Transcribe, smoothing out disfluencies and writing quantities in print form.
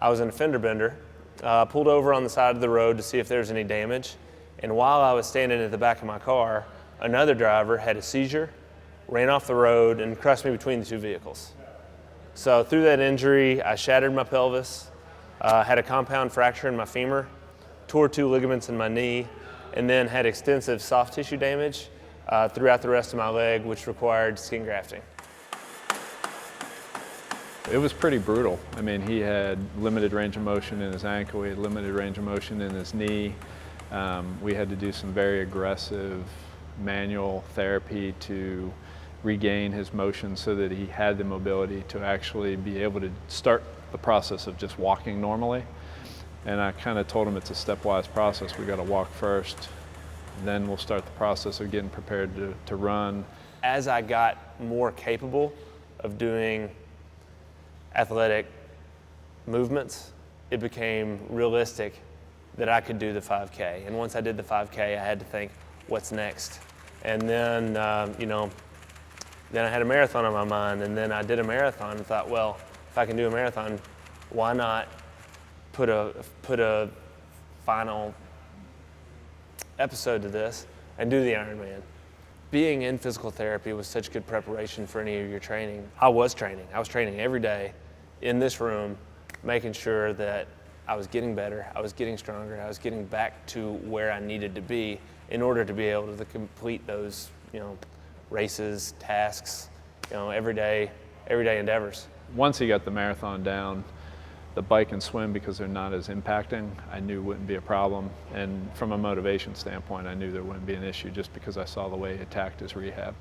I was in a fender bender, pulled over on the side of the road to see if there was any damage. And while I was standing at the back of my car, another driver had a seizure, ran off the road, and crushed me between the two vehicles. So through that injury, I shattered my pelvis, had a compound fracture in my femur, tore 2 ligaments in my knee, and then had extensive soft tissue damage throughout the rest of my leg, which required skin grafting. It was pretty brutal. I mean, he had limited range of motion in his ankle, he had limited range of motion in his knee. We had to do some very aggressive manual therapy to regain his motion so that he had the mobility to actually be able to start the process of just walking normally. And I kind of told him it's a stepwise process. We got to walk first, then we'll start the process of getting prepared to run. As I got more capable of doing athletic movements, it became realistic that I could do the 5K. And once I did the 5K, I had to think, what's next? And then, then I had a marathon on my mind, and then I did a marathon and thought, well, if I can do a marathon, why not put a final episode to this and do the Ironman? Being in physical therapy was such good preparation for any of your training. I was training every day in this room, making sure that I was getting better, I was getting stronger, I was getting back to where I needed to be in order to be able to complete those, races, tasks, everyday endeavors. Once he got the marathon down, the bike and swim, because they're not as impacting, I knew wouldn't be a problem. And from a motivation standpoint, I knew there wouldn't be an issue just because I saw the way he attacked his rehab.